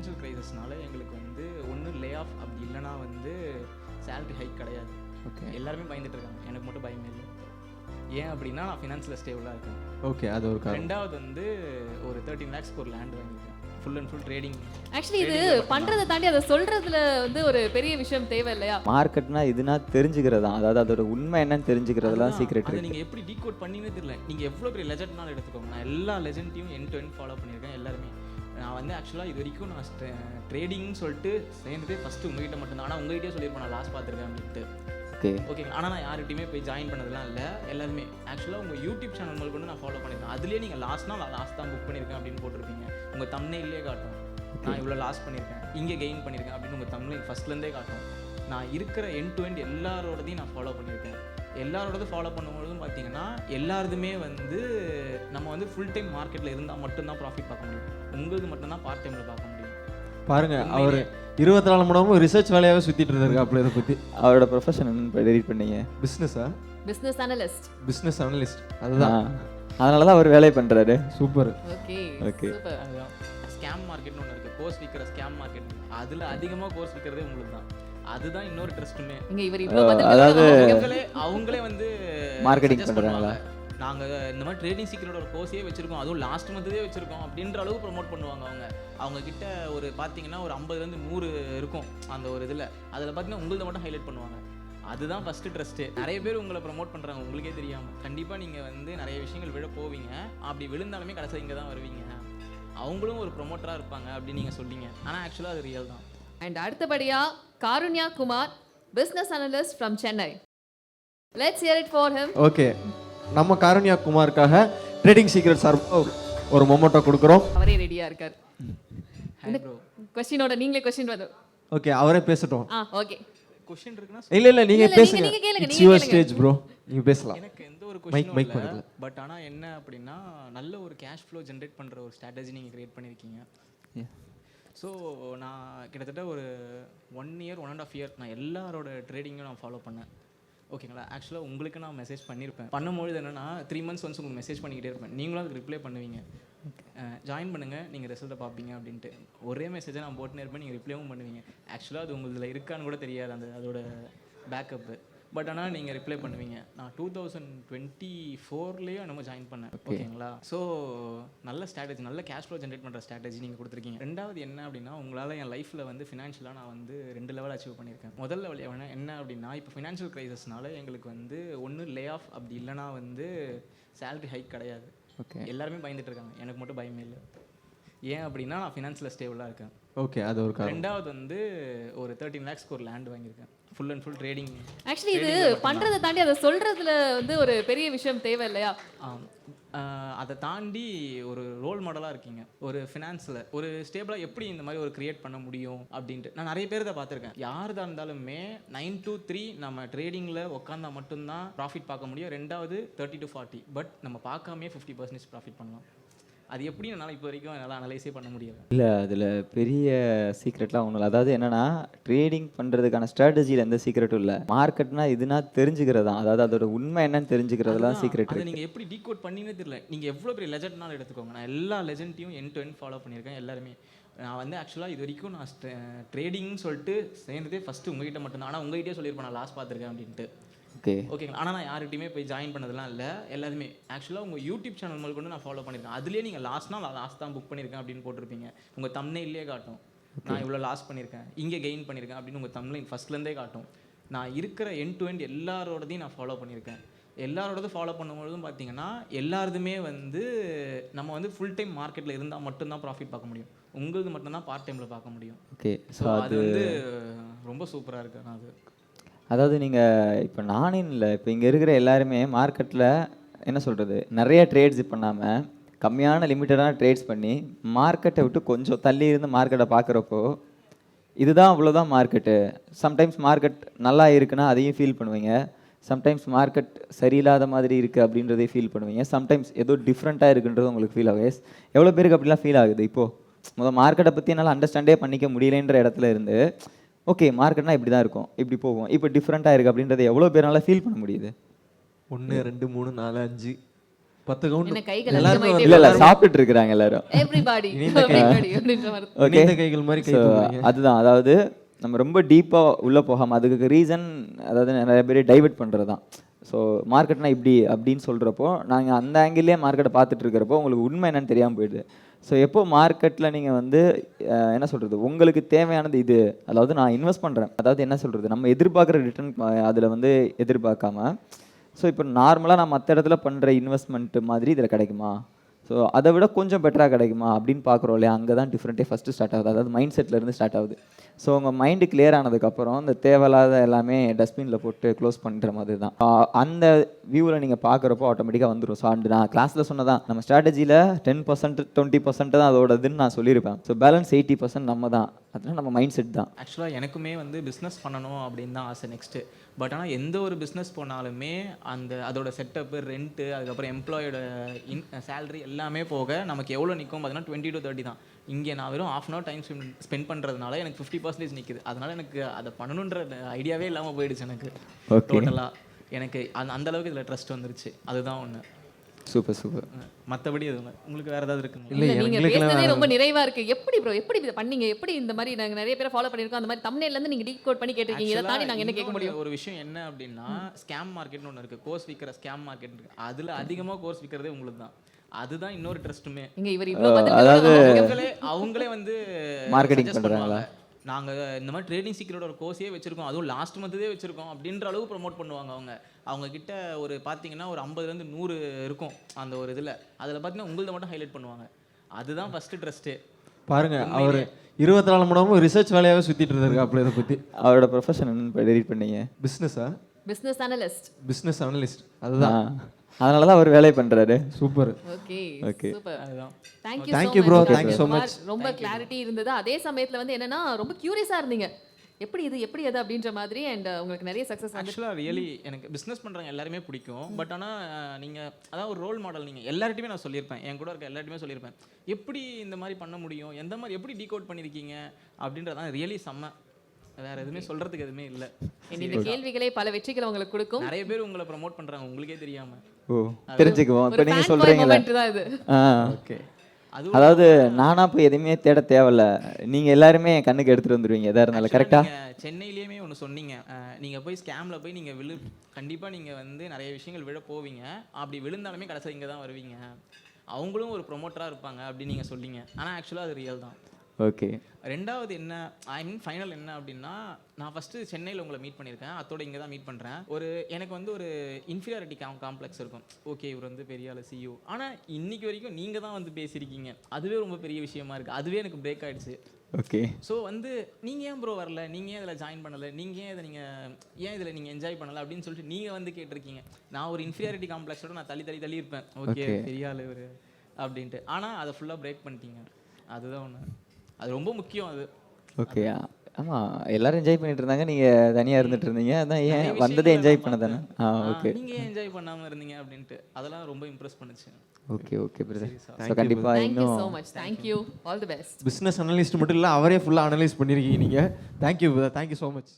Financial கிரைசிஸ்னால எங்களுக்கு வந்து ஒன்று லே ஆஃப், அப்படி இல்லைனா வந்து சேலரி ஹைக் கிடையாது. ஓகே எல்லாருமே பயந்துட்டு இருக்காங்க, எனக்கு மட்டும் பயமே இல்லை. ஏன் அப்படின்னா நான் ஃபினான்ஸில் ஸ்டேபிளாக இருக்கேன். ஓகே, அது ஒரு காரணம். ரெண்டாவது வந்து ஒரு 13 lakhs ஒரு லேண்ட் வாங்கியிருக்கேன். Full and full trading. Actually இது பண்றதை தாண்டி அதை சொல்றதுல வந்து ஒரு பெரிய விஷயம் தேவை இல்லையா? மார்க்கெட்னா இதுனா தெரிஞ்சுக்கிறதா, அதாவது அதோட உண்மை என்னன்னு தெரிஞ்சுக்கிறதுலாம் சீக்ரெட் அதை இருக்கு. நீங்கள் எப்படி டீகோட் பண்ணினே தெரியல. நீங்கள் எவ்வளோ பெரிய லெஜெண்ட்னாலும் எடுத்துக்கோங்க, நான் எல்லா லெஜெண்ட்டையும் எண்ட் டு எண்ட் ஃபாலோ பண்ணியிருக்கேன் எல்லாருமே. நான் வந்து ஆக்சுவலாக இது வரைக்கும் நான் ட்ரேடிங்னு சொல்லிட்டு சேர்ந்ததே ஃபஸ்ட்டு உங்ககிட்ட மட்டும்தான். ஆனால் உங்ககிட்டயே சொல்லியிருப்பேன் நான் லாஸ் பார்த்துருக்கேன் அப்படின்ட்டு. ஓகே ஓகேங்க. ஆனால் நான் யார்கிட்டையுமே போய் ஜாயின் பண்ணதெல்லாம் இல்லை. எல்லாருமே ஆக்சுவலாக உங்கள் யூடியூப் சேனல் முதல் கொண்டு நான் ஃபாலோ பண்ணியிருக்கேன். அதுலேயே நீங்கள் லாஸ்ட்னா நான் லாஸ்ட் தான் புக் பண்ணியிருக்கேன் அப்படின்னு போட்டிருப்பீங்க. உங்கள் தம்ப்நெயிலே காட்டும் நான் இவ்வளோ லாஸ் பண்ணியிருக்கேன், இங்கே கெயின் பண்ணியிருக்கேன் அப்படின்னு உங்கள் தம்ப்நெயில் ஃபஸ்ட்லேருந்தே காட்டும். நான் இருக்கிற எண்ட் டு எண்ட் எல்லாரோடதையும் நான் ஃபாலோ பண்ணியிருக்கேன். எல்லாரோடதும் ஃபாலோ பண்ணும்பொழுதும் பார்த்தீங்கன்னா எல்லாருதுமே வந்து நம்ம வந்து ஃபுல் டைம் மார்க்கெட்டில் இருந்தால் மட்டும்தான் ப்ராஃபிட் பார்க்க முடியும். உங்களுக்கு மட்டும்தான் பார்ட் டைமில் பார்க்க முடியும். பாருங்க, அவர் 24 மணி நேரமும் ரிசர்ச் வேலையாகவே சுற்றிட்டு இருந்தாரு. அப்படி இதை பற்றி அவரோட ப்ரொஃபஷன் என்னன்னு எடிட் பண்ணீங்க? பிஸ்னஸா? Business analyst. பிஸ்னஸ் அனலிஸ்ட், அதுதான். அதனால தான் அவர் வேலையை பண்ணுறாரு. சூப்பர். Okay okay. சூப்பர். அதுதான் ஸ்கேம் மார்க்கெட்னு ஒன்று இருக்குது, கோர்ஸ் விற்கிற ஸ்கேம் மார்க்கெட். அதில் அதிகமாக கோர்ஸ் விற்கிறதே உங்களுக்கு தான். அதுதான் இன்னொரு ட்ரஸ்ட்டுமே. இங்க இவர் இவ்வளவு பதில் அதாவது அவங்களே வந்து மார்க்கெட்டிங் suggest பண்ணுறாங்களா? நாங்கள் இந்த மாதிரி ட்ரேடிங் சீக்ரெட்டோட கோர்ஸே வச்சிருக்கோம், அதுவும் லாஸ்ட் மந்த்தே வச்சிருக்கோம் அப்படின்ற அளவுக்கு ப்ரொமோட் பண்ணுவாங்க. அவங்க கிட்ட ஒரு பார்த்தீங்கன்னா ஒரு 50லேருந்து 100 இருக்கும் அந்த ஒரு இதில். அதில் பார்த்தீங்கன்னா உங்களது மட்டும் ஹைலைட் பண்ணுவாங்க. அதுதான் ஃபஸ்ட்டு ட்ரஸ்ட்டு. நிறைய பேர் உங்களை ப்ரொமோட் பண்ணுறாங்க உங்களுக்கே தெரியாமல். கண்டிப்பாக நீங்கள் வந்து நிறைய விஷயங்கள் விழ போவீங்க. அப்படி விழுந்தாலுமே கடைசியில் இங்கே தான் வருவீங்க. அவங்களும் ஒரு ப்ரொமோட்டராக இருப்பாங்க அப்படின்னு நீங்கள் சொல்லிங்க. ஆனால் ஆக்சுவலாக அது ரியல் தான். அண்ட் அடுத்தபடியா Karunya Kumar, business analyst from Chennai. Let's hear it for him. Okay, நம்ம காருண்யா குமாருக்காக ட்ரேடிங் சீக்ரெட் சார் ஒரு மொமெண்டோ கொடுக்குறோம். அவரே ரெடியா இருக்கார். Hi bro. கொஸ்டினோட நீங்களே கொஸ்டின் வந்து. ஓகே, அவரே பேசட்டும். ஓகே. கொஸ்டின் இருக்குன்னா இல்ல நீங்க இல்ல, பேசுங்க. நீங்க கேளுங்க, இட்ஸ் நீங்க யுவர் கேளுங்க. ஸ்டேஜ் ப்ரோ, நீங்க பேசலாம். எனக்கு எந்த ஒரு மைக் கொஸ்டினும் இல்லை. பண்ணிக்கலாம். பட் ஆனால் என்ன அப்படின்னா நல்ல ஒரு கேஷ் ஃப்ளோ ஜென்ரேட் பண்ணுற ஒரு ஸ்ட்ராட்டஜி நீங்கள் க்ரியேட் பண்ணியிருக்கீங்க. ஸோ நான் கிட்டத்தட்ட ஒரு 1 year 1.5 year நான் எல்லாரோட ட்ரேடிங்கும் நான் ஃபாலோ பண்ணேன். ஓகேங்களா? ஆக்சுவலாக உங்களுக்கு நான் மெசேஜ் பண்ணியிருப்பேன். பண்ணும்பொழுது என்னென்னா 3 months ஒன்ஸ் உங்களுக்கு மெசேஜ் பண்ணிக்கிட்டே இருப்பேன். நீங்களும் அதுக்கு ரிப்ளை பண்ணுவீங்க. ஜாயின் பண்ணுங்கள், நீங்கள் ரிசல்ட்டை பார்ப்பீங்க அப்படின்ட்டு ஒரே மெசேஜை நான் போட்டுனே இருப்பேன். நீங்கள் ரிப்ளைவும் பண்ணுவீங்க. ஆக்சுவலாக அது உங்களுக்கு இருக்கான்னு கூட தெரியாது அதோட பேக்கப்பு. பட் ஆனால் நீங்கள் ரிப்ளை பண்ணுவீங்க. நான் 2024லேயே நம்ம ஜாயின் பண்ணேன். ஓகேங்களா? ஸோ நல்ல ஸ்ட்ராட்டஜி, நல்ல கேஷ் ஃப்ளோ ஜென்ரேட் பண்ணுற ஸ்ட்ராட்டஜி நீங்கள் கொடுத்துருக்கீங்க. ரெண்டாவது என்ன அப்படின்னா உங்களால் என் லைஃப்பில் வந்து ஃபினான்ஷியலாக நான் வந்து 2 லெவல் அச்சீவ் பண்ணியிருக்கேன். முதல் லெவல் என்ன அப்படின்னா இப்போ ஃபினான்ஷியல் கிரைசிஸ்னால எங்களுக்கு வந்து ஒன்று லே ஆஃப், அப்படி இல்லைனா வந்து சேலரி ஹைக் கிடையாது. ஓகே. எல்லாருமே பயந்துட்டு இருக்காங்க, எனக்கு மட்டும் பயமே இல்லை. ஏன் அப்படின்னா நான் ஃபினான்ஸில் ஸ்டேபிளாக இருக்கேன். ஓகே, அது ஒரு காரணம். ரெண்டாவது வந்து ஒரு 13 lakhs ஒரு லேண்ட் வாங்கியிருக்கேன். Full and full trading. Actually இது பண்றதை தாண்டி அதை சொல்றதுல வந்து ஒரு பெரிய விஷயம் தேவை இல்லையா? அதை தாண்டி ஒரு ரோல் மாடலாக இருக்கீங்க. ஒரு ஃபினான்ஸில் ஒரு ஸ்டேபிளாக எப்படி இந்த மாதிரி ஒரு கிரியேட் பண்ண முடியும் அப்படின்ட்டு நான் நிறைய பேர் தான் பார்த்துருக்கேன். யாருதான் இருந்தாலுமே 9 to 3 நம்ம ட்ரேடிங்கில் உட்காந்தா மட்டும்தான் ப்ராஃபிட் பார்க்க முடியும். ரெண்டாவது 30 to 40, பட் நம்ம பார்க்காமே 50% ப்ராஃபிட் பண்ணலாம். அது எப்படி என்னால் இப்போ வரைக்கும் என்னால் அனலைஸே பண்ண முடியாது. இல்லை, அதில் பெரிய சீக்ரெட்லாம் ஒன்றும் இல்லை. அதாவது என்னென்னா ட்ரேடிங் பண்ணுறதுக்கான ஸ்ட்ராட்டஜியில் எந்த சீக்ரெட்டும் இல்லை. மார்க்கெட்னா இதுனா தெரிஞ்சுக்கிறதா, அதாவது அதோட உண்மை என்னன்னு தெரிஞ்சுக்கிறதுலாம் சீக்ரெட் அதை இருக்கு. நீங்கள் எப்படி டீகோட் பண்ணினே தெரியல. நீங்கள் எவ்வளோ பெரிய லெஜெண்ட்னாலும் எடுத்துக்கோங்க, நான் எல்லா லெஜெண்ட்டையும் எண்ட் டு எண்ட் ஃபாலோ பண்ணியிருக்கேன் எல்லாருமே. நான் வந்து ஆக்சுவலாக இது வரைக்கும் நான் ட்ரேடிங்னு சொல்லிட்டு சேர்ந்ததே ஃபஸ்ட்டு உங்ககிட்ட மட்டும்தான். ஆனால் உங்ககிட்டயே சொல்லியிருப்பேன் நான் லாஸ் பார்த்துருக்கேன் அப்படின்ட்டு. ஓகே ஓகேங்களா? ஆனால் நான் யார்கிட்டையுமே போய் ஜாயின் பண்ணதெல்லாம் இல்லை. எல்லாருமே ஆக்சுவலாக உங்கள் யூடியூப் சேனல் முதல் கொண்டு நான் ஃபாலோ பண்ணியிருக்கேன். அதுலேயே நீங்கள் லாஸ்ட்னா லாஸ்ட் தான் புக் பண்ணியிருக்கேன் அப்படின்னு போட்டிருப்பீங்க. உங்கள் தம்ப்நெயிலே காட்டும் நான் இவ்வளோ லாஸ் பண்ணியிருக்கேன், இங்கே கெயின் பண்ணியிருக்கேன் அப்படின்னு உங்கள் தம்ப்நெயில் ஃபஸ்ட்லேருந்தே காட்டும். நான் இருக்கிற எண்ட் டு எண்ட் எல்லாரோடதையும் நான் ஃபாலோ பண்ணியிருக்கேன். எல்லாரோடதும் ஃபாலோ பண்ணும்பொழுதும் பார்த்தீங்கன்னா எல்லாருதுமே வந்து நம்ம வந்து ஃபுல் டைம் மார்க்கெட்டில் இருந்தால் மட்டும்தான் ப்ராஃபிட் பார்க்க முடியும். உங்களுக்கு மட்டும்தான் பார்ட் டைமில் பார்க்க முடியும். ஓகே. ஸோ அது வந்து ரொம்ப சூப்பராக இருக்கு. ஆனால் அது அதாவது நீங்கள் இப்போ நானும் இல்லை, இப்போ இங்கே இருக்கிற எல்லாருமே மார்க்கெட்டில் என்ன சொல்கிறது, நிறைய ட்ரேட்ஸ் பண்ணாமல் கம்மியான லிமிட்டடான ட்ரேட்ஸ் பண்ணி மார்க்கெட்டை விட்டு கொஞ்சம் தள்ளி இருந்து மார்க்கெட்டை பார்க்குறப்போ இதுதான் அவ்வளோதான் மார்க்கெட்டு. சம்டைம்ஸ் மார்க்கெட் நல்லா இருக்குன்னா அதையும் ஃபீல் பண்ணுவீங்க, சம்டைம்ஸ் மார்க்கெட் சரியில்லாத மாதிரி இருக்குது அப்படின்றதையும் ஃபீல் பண்ணுவீங்க, சம்டைம்ஸ் ஏதோ டிஃப்ரெண்ட்டாக இருக்குன்றது உங்களுக்கு ஃபீல் ஆகும். எவ்வளோ பேருக்கு அப்படிலாம் ஃபீல் ஆகுது? இப்போது மார்க்கெட்டை பற்றி என்னால் அண்டர்ஸ்டாண்டே பண்ணிக்க முடியலைன்ற இடத்துல இருந்து ஓகே மார்க்கெட்னா இப்படி தான் இருக்கும், இப்படி போகும், இப்போ டிஃப்ரெண்ட்டாக இருக்குது அப்படின்றத எவ்வளோ பேரால ஃபீல் பண்ண முடியுது? 1 2 3 4 5 10 கவுண்ட் என்ன கைகள் எல்லாருமே அதிகமாயிட்டே இல்ல இல்ல சாப்பிட்டுட்டு இருக்கிறாங்க எல்லாரும். எவ்ரிபாடி இணைந்த அப்படின்ற மாதிரி. ஓகே, இந்த கைகள் மாதிரி கை ஸோ தூக்குறீங்க. அதுதான், அதாவது நம்ம ரொம்ப டீப்பாக உள்ளே போகாமல் அதுக்கு ரீசன், அதாவது நிறைய பேர் டைவர்ட் பண்ணுறது தான். ஸோ மார்க்கெட்னா இப்படி அப்படின்னு சொல்கிறப்போ நாங்கள் அந்த ஆங்கிள்லேயே மார்க்கெட்டை பார்த்துட்டு இருக்கிறப்போ உங்களுக்கு உண்மை என்னன்னு தெரியாமல் போயிடுது. ஸோ எப்போ மார்க்கெட்டில் நீங்கள் வந்து என்ன சொல்கிறது, உங்களுக்கு தேவையானது இது, அதாவது நான் இன்வெஸ்ட் பண்ணுறேன், அதாவது என்ன சொல்கிறது, நம்ம எதிர்பார்க்குற ரிட்டர்ன் அதில் வந்து எதிர்பார்க்காம, ஸோ இப்போ நார்மலாக நான் மற்ற இடத்துல பண்ணுற இன்வெஸ்ட்மெண்ட் மாதிரி இதில் கிடைக்குமா, ஸோ அதை விட கொஞ்சம் பெட்டராக கிடைக்குமா அப்படின்னு பார்க்குறோம் இல்லையா, அங்கே தான் டிஃப்ரெண்ட்டே ஃபஸ்ட்டு ஸ்டார்ட் ஆகுது. அதாவது மைண்ட் செட்லேருந்து ஸ்டார்ட் ஆகுது. ஸோ உங்கள் மைண்டு கிளியர் ஆனதுக்கப்புறம் இந்த தேவையில்லாத எல்லாமே டஸ்ட்பினில் போட்டு க்ளோஸ் பண்ணுற மாதிரி தான். அந்த வியூவில் நீங்கள் பார்க்குறப்போ ஆட்டோமேட்டிக்காக வந்துடும். ஸோ அண்ட் நான் கிளாஸில் சொன்னதான், நம்ம ஸ்ட்ராட்டஜியில் 10% 20% தான் அதோடதுன்னு நான் சொல்லியிருப்பேன். ஸோ பேலன்ஸ் 80% நம்ம தான், அதெல்லாம் நம்ம மைண்ட் செட் தான். ஆக்சுவலாக எனக்குமே வந்து பிஸ்னஸ் பண்ணணும் அப்படின்னு தான் ஆசை நெக்ஸ்ட்டு. பட் ஆனால் எந்த ஒரு பிஸ்னஸ் போனாலுமே அதோட செட்டப்பு, ரெண்ட்டு, அதுக்கப்புறம் எம்ப்ளாயோட சேலரி எல்லாமே போக நமக்கு எவ்வளோ நிற்கும் பார்த்தீங்கன்னா 20 to 30 தான். இங்கே நான் வெறும் ½ hour டைம் ஸ்பெண்ட் பண்ணுறதுனால எனக்கு 50% நிற்குது. அதனால் எனக்கு அதை பண்ணணுன்ற ஐடியாவே இல்லாமல் போயிடுச்சு எனக்கு டோட்டலாக. எனக்கு அந்த அளவுக்கு இதில் ட்ரஸ்ட் வந்துருச்சு. அதுதான் ஒன்று. Super super. மற்றபடி எதுவும் உங்களுக்கு வேறு ஏதாவது இருக்குங்க? இல்ல நீங்க பேசுனதே ரொம்ப நிறைவா இருக்கு. எப்படி ப்ரோ, எப்படி இத பண்ணீங்க, எப்படி இந்த மாதிரி நாங்க நிறைய பேரை ஃபாலோ பண்ணிருக்கோம், அந்த மாதிரி தம்ப்நெயில்ல இருந்து நீங்க டீகோட் பண்ணி கேட்டிருக்கீங்க, இத தாண்டி நாங்க என்ன கேட்க முடியும்? ஒரு விஷயம் என்ன அப்படின்னா, ஸ்கேம் மார்க்கெட்னு ஒன்று இருக்கு, கோர்ஸ் விற்கிற ஸ்கேம் மார்க்கெட் இருக்கு. அதுல அதிகமாக கோர்ஸ் விற்கிறதே உங்களுக்கு தான். அதுதான் இன்னொரு ட்ரஸ்ட்டுமே. இங்க இவர் இவ்ளோ பதில் அதாவது அவங்களே வந்து மார்க்கெட்டிங் suggest பண்றாங்களா? நாங்கள் இந்த மாதிரி ட்ரேடிங் சீக்ரெட் ஒரு கோர்ஸே வச்சிருக்கோம், அதுவும் லாஸ்ட் மந்த்தே வச்சிருக்கோம் அப்படின்ற அளவுக்கு ப்ரொமோட் பண்ணுவாங்க. அவங்க கிட்ட ஒரு பார்த்தீங்கன்னா ஒரு 50 to 100 இருக்கும் அந்த ஒரு இதில். அதில் பார்த்தீங்கன்னா உங்களதை மட்டும் ஹைலைட் பண்ணுவாங்க. அதுதான் ஃபஸ்ட்டு ட்ரஸ்ட்டு. பாருங்க, அவர் 24 மணி நேரமும் ரிசர்ச் வேலையாவே சுத்திட்டு இருக்காரு. அப்படி இதை பத்தி அவரோட ப்ரொஃபஷன் என்னன்னு எடிட் பண்ணீங்க? பிஸ்னஸா? Business analyst. Business analyst. அதுதான், அதனால தான் அவர் வேலை பண்றாரு. சூப்பர். Okay okay. சூப்பர். அதுதான். Thank you bro, thank you so much. ரொம்ப கிளாரிட்டி இருந்தது. அதே சமயத்துல வந்து என்னன்னா ரொம்ப கியூரியஸா இருந்தீங்க, எப்படி அது அப்படின்ற மாதிரி. அண்ட் உங்களுக்கு நிறைய சக்ஸஸ் வந்து ஆக்சுவலாக ரியலி எனக்கு பிஸ்னஸ் பண்ணுறவங்க எல்லாருமே பிடிக்கும். பட் ஆனால் நீங்கள் அதாவது ஒரு ரோல் மாடல், நீங்கள் எல்லார்ட்டையுமே நான் சொல்லியிருப்பேன், என் கூட இருக்க எல்லார்ட்டையுமே சொல்லியிருப்பேன், எப்படி இந்த மாதிரி பண்ண முடியும், எந்த மாதிரி எப்படி டீகோட் பண்ணியிருக்கீங்க அப்படின்றதான் ரியலி செம்ம. வேற எதுவுமே சொல்றதுக்கு எதுவுமே இல்லை. இந்த கேள்விகளே பல வெற்றிகளை உங்களுக்கு கொடுக்கும். நிறைய பேர் உங்களை ப்ரமோட் பண்றாங்க உங்களுக்கே தெரியாம. ஓ, தெரிஞ்சுக்குவோம். இப்போ நீங்க சொல்றீங்களா? ஓகே. அதாவது நானா போய் எதுவுமே தேட தேவையில்ல, நீங்க எல்லாருமே என் கண்ணுக்கு எடுத்துட்டு வந்துருவீங்க எதா இருந்தாலும். கரெக்டா? சென்னையிலேயுமே ஒன்று சொன்னீங்க, நீங்க போய் ஸ்கேம்ல போய் நீங்க கண்டிப்பா நீங்க வந்து நிறைய விஷயங்கள் விழ போவீங்க, அப்படி விழுந்தாலுமே கடைசியில் இங்கே தான் வருவீங்க, அவங்களும் ஒரு ப்ரொமோட்டராக இருப்பாங்க அப்படின்னு நீங்கள் சொன்னீங்க. ஆனால் ஆக்சுவலாக அது ரியல் தான். ஓகே. ரெண்டாவது என்ன, ஐ மீன் ஃபைனல் என்ன அப்படின்னா, நான் ஃபஸ்ட்டு சென்னையில் உங்களை மீட் பண்ணியிருக்கேன், அத்தோட இங்கே தான் மீட் பண்ணுறேன். எனக்கு வந்து ஒரு இன்ஃபீரியாரிட்டி காம்ப்ளெக்ஸ் இருக்கும். ஓகே, இவர் வந்து பெரிய ஆள் சிஇஓ, ஆனால் இன்னைக்கு வரைக்கும் நீங்கள் தான் வந்து பேசியிருக்கீங்க. அதுவே ரொம்ப பெரிய விஷயமா இருக்குது. அதுவே எனக்கு பிரேக் ஆகிடுச்சு. ஓகே. ஸோ வந்து நீங்கள் ஏன் ப்ரோ வரல, நீங்கள் ஏன் இதில் ஜாயின் பண்ணலை, நீங்கள் ஏன் இதில் நீங்கள் என்ஜாய் பண்ணலை அப்படின்னு சொல்லிட்டு நீங்கள் வந்து கேட்டிருக்கீங்க. நான் ஒரு இன்ஃபீரியாரிட்டி காம்ப்ளெக்ஸோட நான் தள்ளி இருப்பேன். ஓகே, பெரிய ஆள் இவர் அப்படின்ட்டு. ஆனால் அதை ஃபுல்லாக பிரேக் பண்ணிட்டீங்க. அதுதான் ஒன்று, அது ரொம்ப முக்கியம். அது ஓகே. ஆமாம், எல்லாரும் என்ஜாய் பண்ணிட்டு இருந்தாங்க, நீங்கள் தனியாக இருந்துட்டு இருந்தீங்க. அதான் ஏன் வந்ததே என்ஜாய் பண்ண தானே. ஓகே. நீங்கள் ஏன் என்ஜாய் பண்ணாமல் இருந்தீங்க அப்படின்ட்டு அதெல்லாம் ரொம்ப இம்ப்ரெஸ் பண்ணுச்சு. Okay okay brother. ஸோ கண்டிப்பாக Thank you இன்னும் so much. Thank you. All the best. Business analyst மட்டும் இல்லை, அவரே ஃபுல்லாக அனலைஸ் பண்ணியிருக்கீங்க நீங்கள். Thank you, thank you so much.